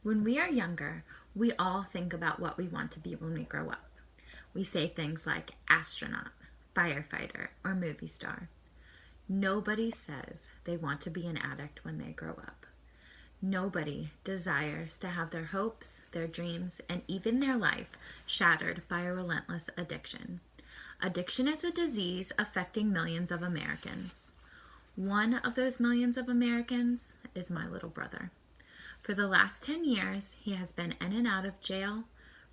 When we are younger, we all think about what we want to be when we grow up. We say things like astronaut, firefighter, or movie star. Nobody says they want to be an addict when they grow up. Nobody desires to have their hopes, their dreams, and even their life shattered by a relentless addiction. Addiction is a disease affecting millions of Americans. One of those millions of Americans is my little brother. For the last 10 years, he has been in and out of jail,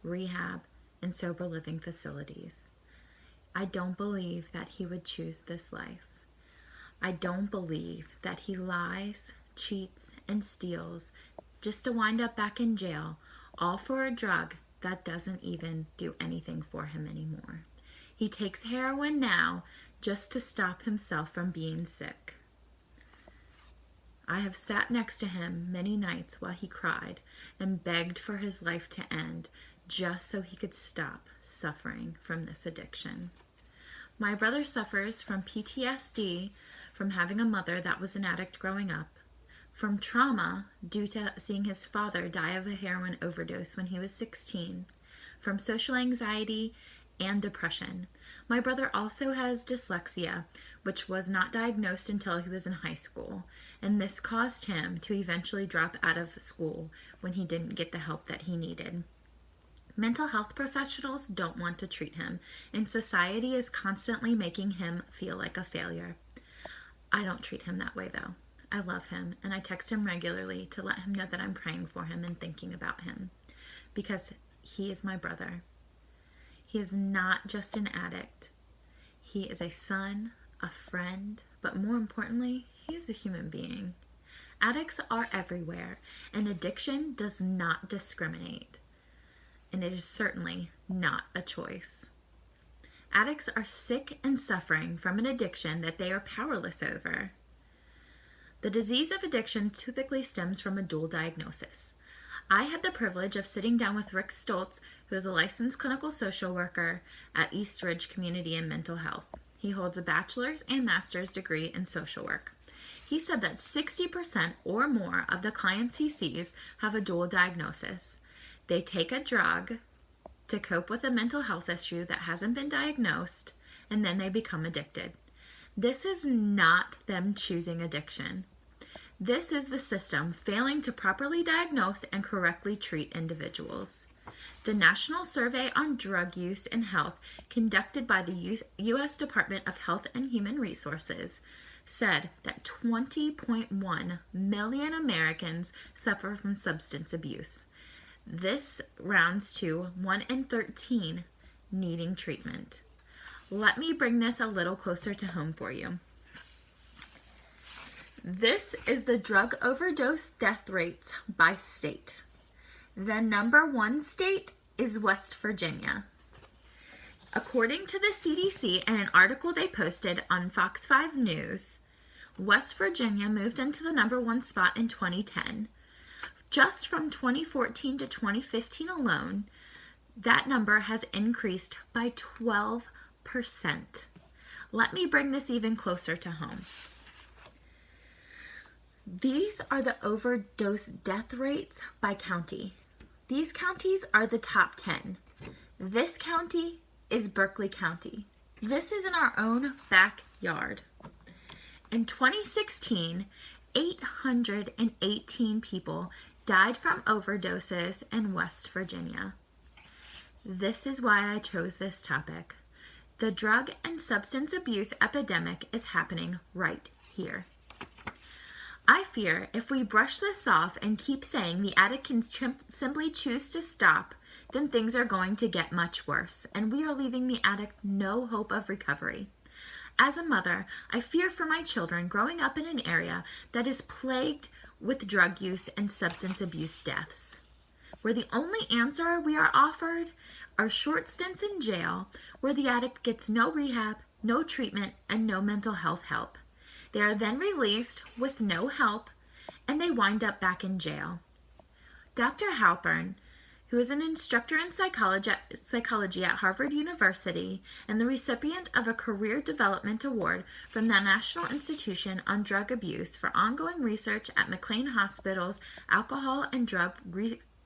rehab, and sober living facilities. I don't believe that he would choose this life. I don't believe that he lies, cheats, and steals just to wind up back in jail, all for a drug that doesn't even do anything for him anymore. He takes heroin now just to stop himself from being sick. I have sat next to him many nights while he cried and begged for his life to end just so he could stop suffering from this addiction. My brother suffers from PTSD from having a mother that was an addict growing up, from trauma due to seeing his father die of a heroin overdose when he was 16, from social anxiety and depression. My brother also has dyslexia, which was not diagnosed until he was in high school, and this caused him to eventually drop out of school when he didn't get the help that he needed. Mental health professionals don't want to treat him, and society is constantly making him feel like a failure. I don't treat him that way though. I love him, and I text him regularly to let him know that I'm praying for him and thinking about him, because he is my brother. He is not just an addict. He is a son, a friend, but more importantly, he's a human being. Addicts are everywhere, and addiction does not discriminate. And it is certainly not a choice. Addicts are sick and suffering from an addiction that they are powerless over. The disease of addiction typically stems from a dual diagnosis. I had the privilege of sitting down with Rick Stoltz, who is a licensed clinical social worker at East Ridge Community and Mental Health. He holds a bachelor's and master's degree in social work. He said that 60% or more of the clients he sees have a dual diagnosis. They take a drug to cope with a mental health issue that hasn't been diagnosed, and then they become addicted. This is not them choosing addiction. This is the system failing to properly diagnose and correctly treat individuals. The National Survey on Drug Use and Health, conducted by the U.S. Department of Health and Human Resources, said that 20.1 million Americans suffer from substance abuse. This rounds to 1 in 13 needing treatment. Let me bring this a little closer to home for you. This is the drug overdose death rates by state. The number one state is West Virginia. According to the CDC and an article they posted on Fox 5 News, West Virginia moved into the number one spot in 2010. Just from 2014 to 2015 alone, that number has increased by 12%. Let me bring this even closer to home. These are the overdose death rates by county. These counties are the top 10. This county is Berkeley County. This is in our own backyard. In 2016, 818 people died from overdoses in West Virginia. This is why I chose this topic. The drug and substance abuse epidemic is happening right here. I fear if we brush this off and keep saying the addict can simply choose to stop, then things are going to get much worse, and we are leaving the addict no hope of recovery. As a mother, I fear for my children growing up in an area that is plagued with drug use and substance abuse deaths, where the only answer we are offered are short stints in jail, where the addict gets no rehab, no treatment, and no mental health help. They are then released with no help, and they wind up back in jail. Dr. Halpern, who is an instructor in psychology at Harvard University and the recipient of a Career Development Award from the National Institution on Drug Abuse for ongoing research at McLean Hospital's Alcohol and Drug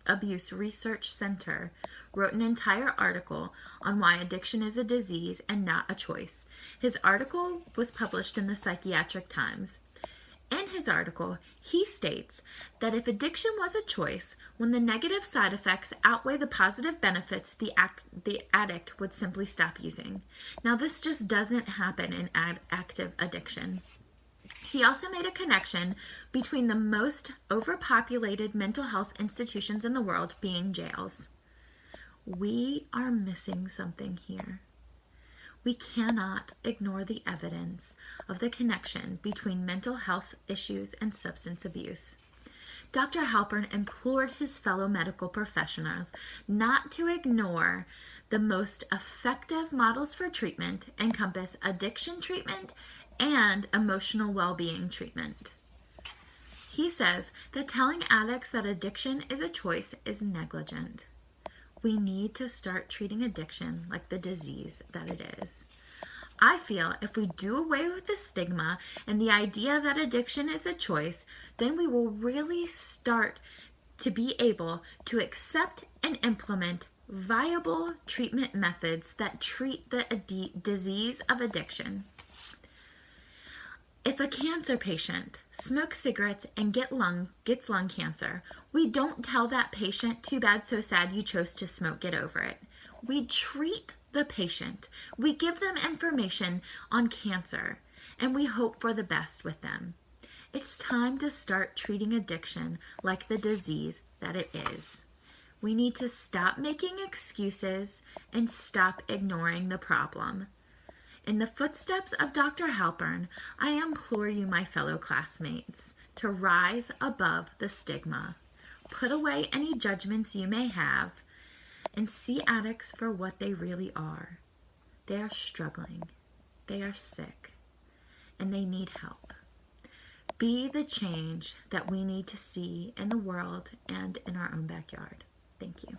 Abuse Research Center, wrote an entire article on why addiction is a disease and not a choice. His article was published in the Psychiatric Times. In his article, he states that if addiction was a choice, when the negative side effects outweigh the positive benefits, the addict would simply stop using. Now, this just doesn't happen in active addiction. He also made a connection between the most overpopulated mental health institutions in the world being jails. We are missing something here. We cannot ignore the evidence of the connection between mental health issues and substance abuse. Dr. Halpern implored his fellow medical professionals not to ignore the most effective models for treatment encompass addiction treatment and emotional well-being treatment. He says that telling addicts that addiction is a choice is negligent. We need to start treating addiction like the disease that it is. I feel if we do away with the stigma and the idea that addiction is a choice, then we will really start to be able to accept and implement viable treatment methods that treat the disease of addiction. If a cancer patient smokes cigarettes and gets lung cancer, we don't tell that patient, too bad, so sad, you chose to smoke, get over it. We treat the patient. We give them information on cancer, and we hope for the best with them. It's time to start treating addiction like the disease that it is. We need to stop making excuses and stop ignoring the problem. In the footsteps of Dr. Halpern, I implore you, my fellow classmates, to rise above the stigma, put away any judgments you may have, and see addicts for what they really are. They are struggling, they are sick, and they need help. Be the change that we need to see in the world and in our own backyard. Thank you.